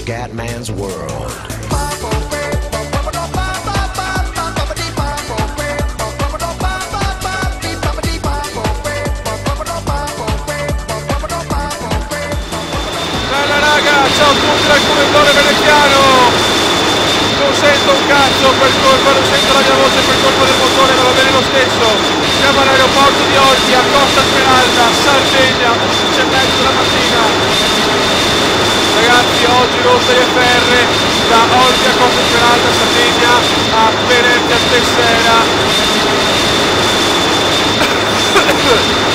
Scatman's World. Bella raga, ciao a tutti dal commendatore veneziano. Non sento un cazzo per colpa, non sento la mia voce per colpa del motore, ma va bene lo stesso. Siamo all'aeroporto di Olbia, Costa Smeralda, Sardegna, 11:30 della mattina. Ragazzi, oggi rotta le ferre da Olbia, Costa Smeralda, Sardegna a Venezia, Tessera.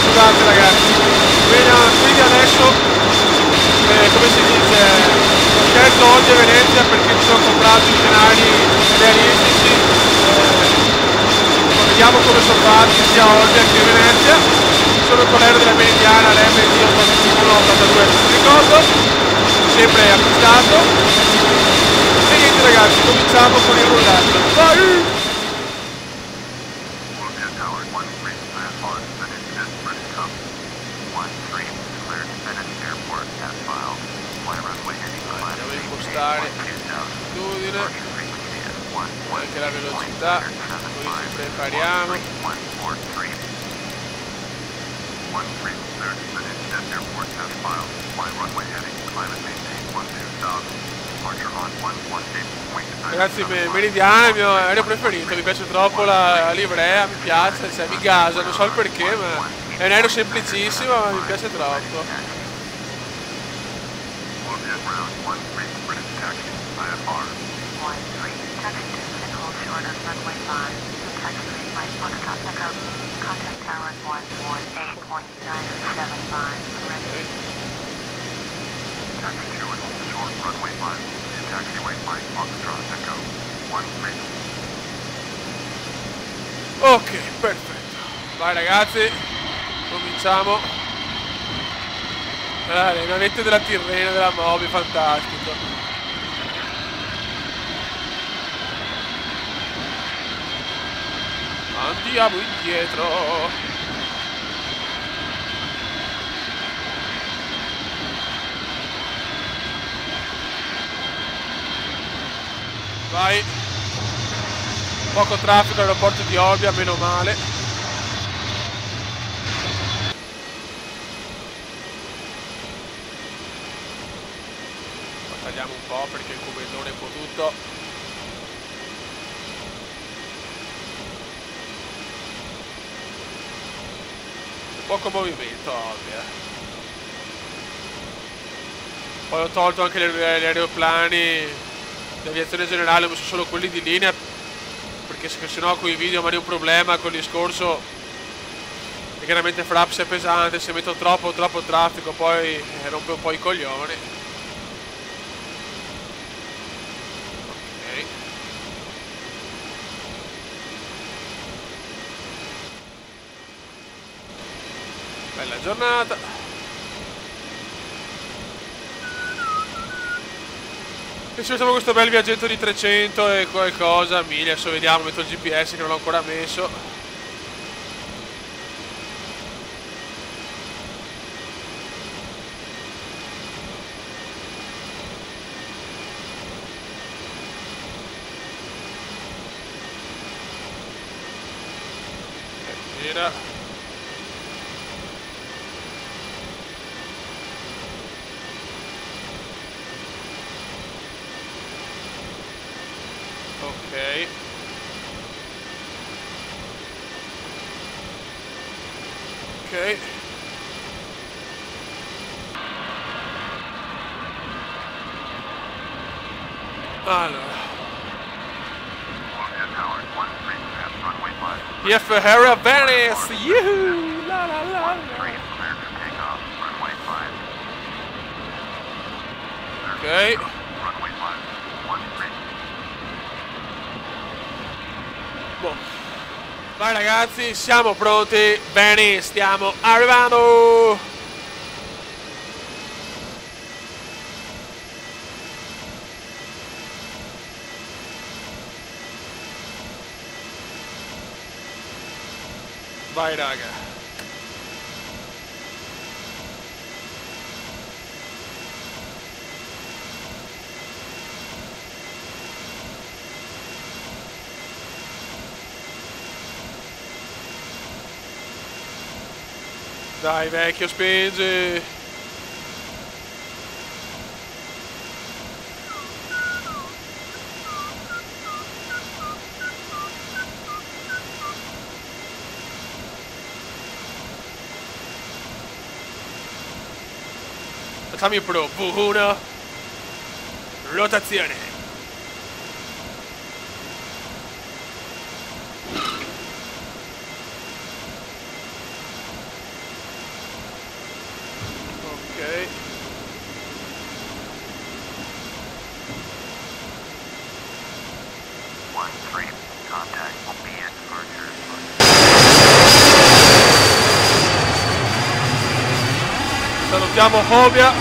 Scusate ragazzi. Quindi adesso, come si dice, scelto Olbia e Venezia perché ci sono comprato i scenari realistici. Vediamo come sono fatti sia Olbia che Venezia. Sono con l'aereo della Meridiana, l'MD 81 82, non mi ricordo, sempre acquistato. E niente ragazzi, cominciamo con il rollaggio. Vai! Andiamo a impostare l'attitudine, anche la velocità, così ci prepariamo. Ragazzi, Meridiana è il mio aereo preferito, mi piace troppo la livrea, mi piace, cioè mi gasa, non so il perché, ma è un aereo semplicissimo, ma mi piace troppo. Ok, perfetto. Vai ragazzi, cominciamo. Le navette della Tirrenia, della Moby, fantastico. Andiamo indietro. Vai. Poco traffico all'aeroporto di Olbia, meno male. Tagliamo un po' perché il cubellone è un po' tutto. Poco movimento, Olbia. Poi ho tolto anche gli aeroplani di aviazione generale, ho messo solo quelli di linea, perché sennò con i video mi è un problema con il discorso che chiaramente Fraps è pesante, se metto troppo traffico poi rompe un po' i coglioni. Ok. Bella giornata. E ci facciamo questo bel viaggetto di 300 e qualcosa, miglia, adesso vediamo, metto il GPS che non l'ho ancora messo. Gira. Ok. Ok. Allora. PF Harry of Venice! Yuhu! La la la la! Ok. Boh. Vai ragazzi, siamo pronti. Bene, stiamo arrivando. Vai raga. Dai vecchio, spingi. Facciamo il pro. V1. Rotazione. Salutiamo Hobia.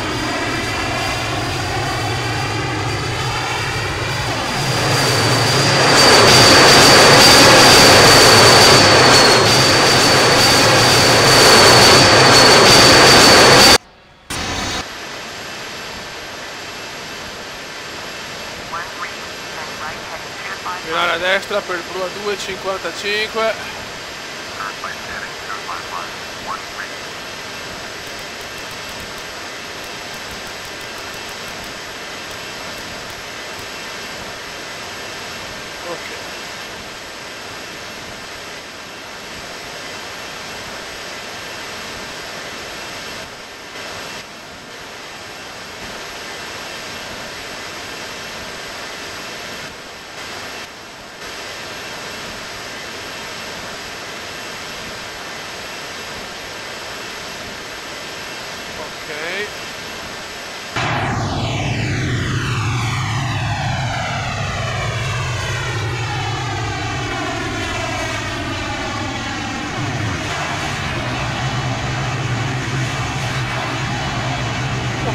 Virare a destra per il blu a 2,55.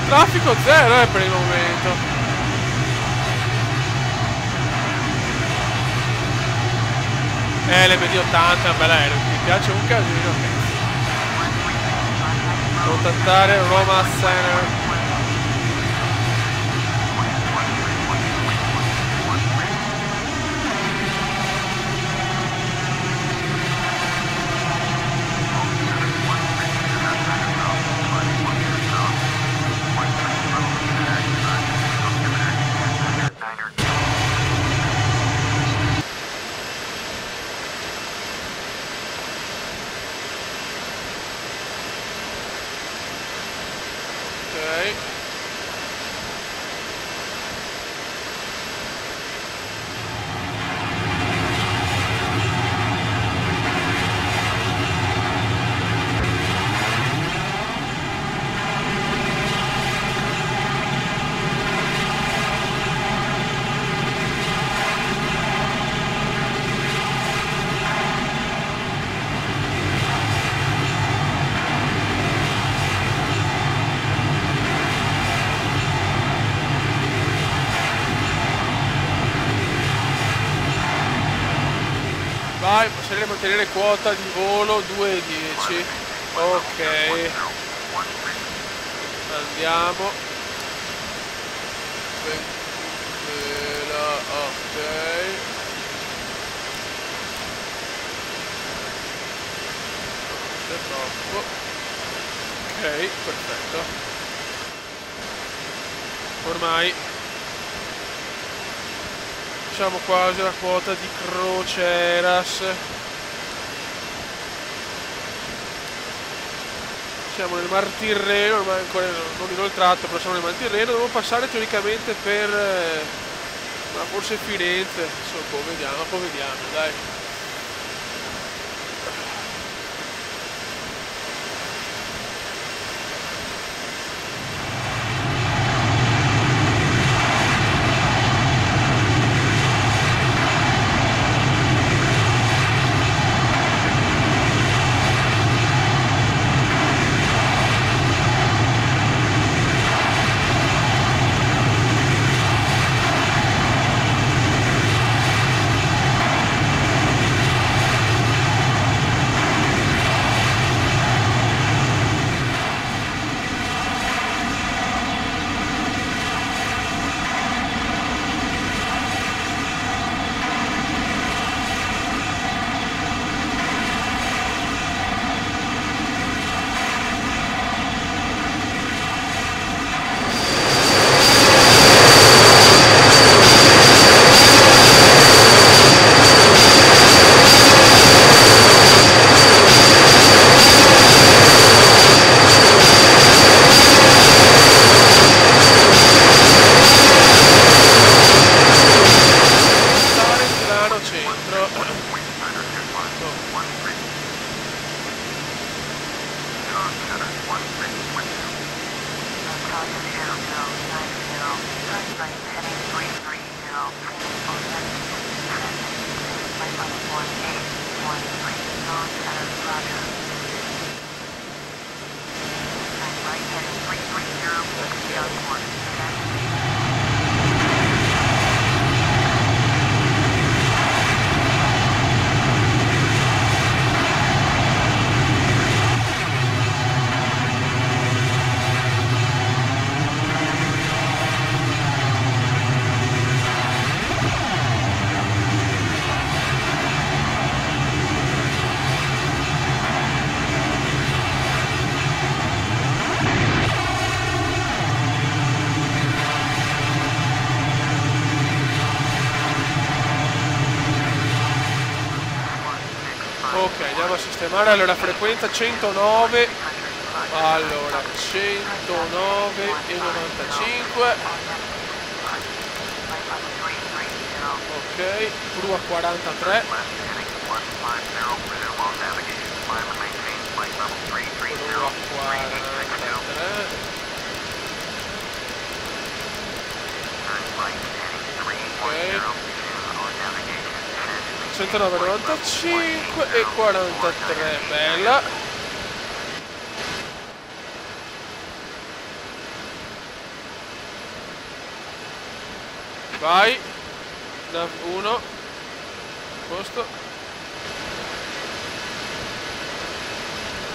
Traffico zero per il momento. L'MD80 è un bel aereo, mi piace un casino. Contattare Roma Center. Vai, possiamo mantenere quota di volo 2,10. Ok. Andiamo. Ok. Non c'è troppo. Ok, perfetto. Ormai siamo quasi alla quota di Croceras. Siamo nel Mar Tirreno, ormai ancora non inoltrato, però siamo nel Mar Tirreno. Dobbiamo passare teoricamente per ma forse Firenze. Insomma, poi vediamo, dai. Ok, andiamo a sistemare. Allora, frequenza 109. Allora, 109,95. Ok, prua 43. Prua 43. Ok. 109,95 e 43, bella. Vai. Nav 1. Posto.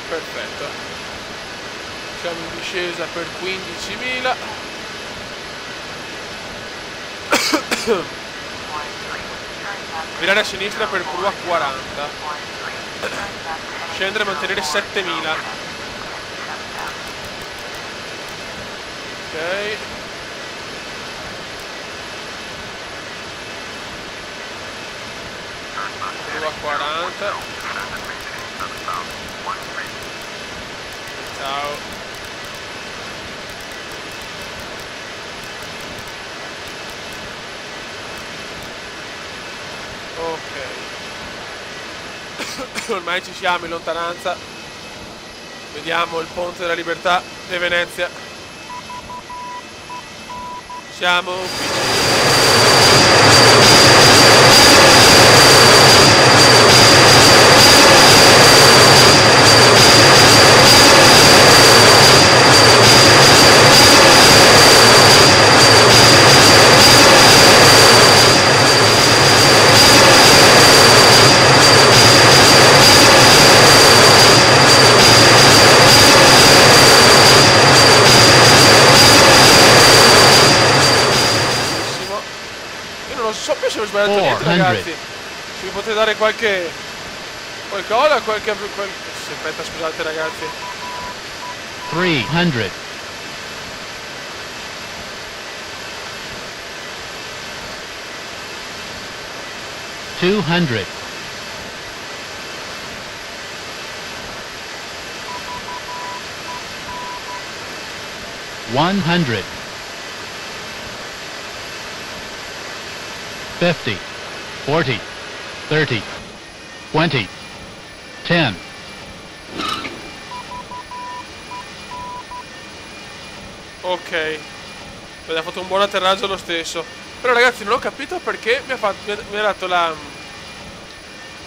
Perfetto. Siamo in discesa per 15.000. Virare a sinistra per prua 40. Scendere e mantenere 7.000. Ok. Prua 40. Ciao. Ok. Ormai ci siamo in lontananza. Vediamo il ponte della Libertà di Venezia. Siamo vicini. Non so più se ho sbagliato niente, ragazzi. Se mi potete dare qualcosa, aspetta, scusate ragazzi. 300. 200. 100. 50, 40, 30, 20, 10. Ok, ha fatto un buon atterraggio lo stesso. Però ragazzi non ho capito perché mi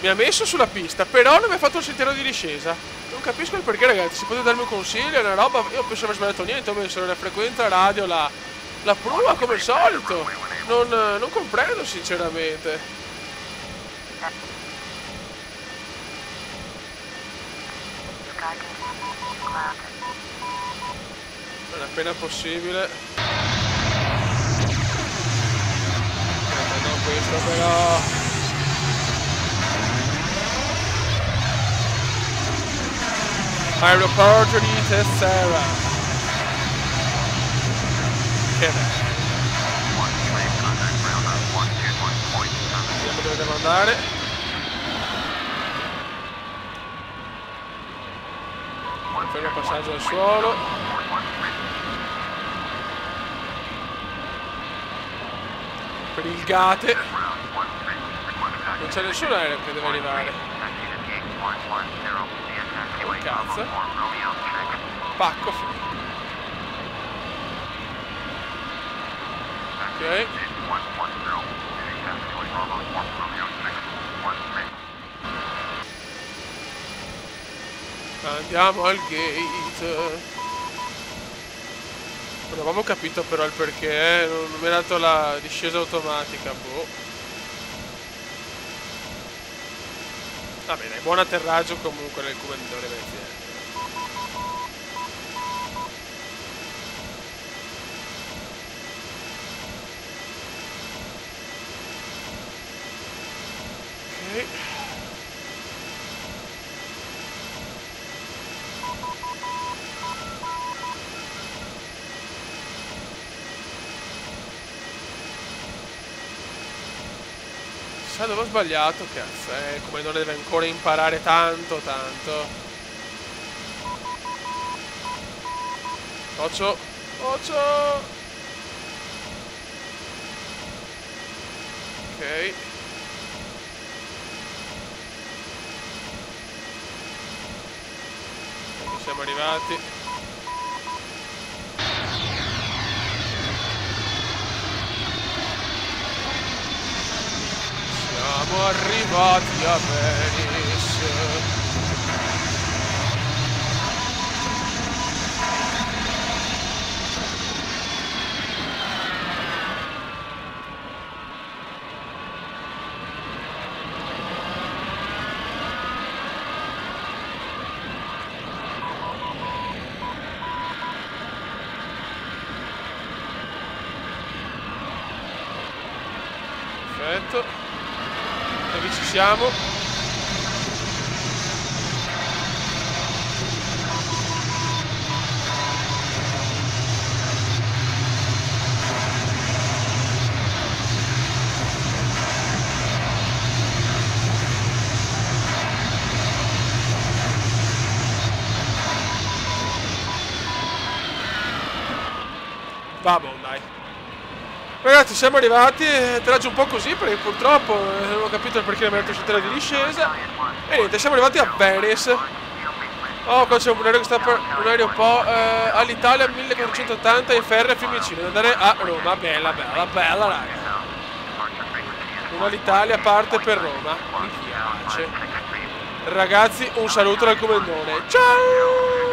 ha messo sulla pista, però non mi ha fatto il sentiero di discesa. Non capisco il perché, ragazzi. Se potete darmi un consiglio, una roba. Io penso aver sbagliato niente, ho messo la frequenza radio, la prua come al solito. Non comprendo sinceramente. Non appena possibile. No, questo però. Aeroporto di Tessera. Che bello. Vediamo dove devo andare. Fermo passaggio al suolo. Per il Gate. Non c'è nessun aereo che deve arrivare. Oh cazzo. Pacco. Ok. Andiamo al gate. Non avevo capito però il perché, non mi ha dato la discesa automatica, boh. Va bene, buon atterraggio comunque nel comandante Veneziano. Ok. Sa dove ho sbagliato, cazzo, come non deve ancora imparare tanto. Occhio. Ok. Ecco, siamo arrivati. Siamo arrivati a Venice. Perfetto. Dove ci siamo? Vabbè, dai. Ragazzi, siamo arrivati, atterraggio un po' così perché purtroppo non ho capito il perché mi ha detto di discesa. E niente, siamo arrivati a Venice. Oh, qua c'è un aereo che sta per un aereo un po' all'Italia 1480 e ferro a Fiumicino, ad andare a Roma. Bella, raga. Una all'Italia parte per Roma. Mi piace. Ragazzi, un saluto dal comandone. Ciao!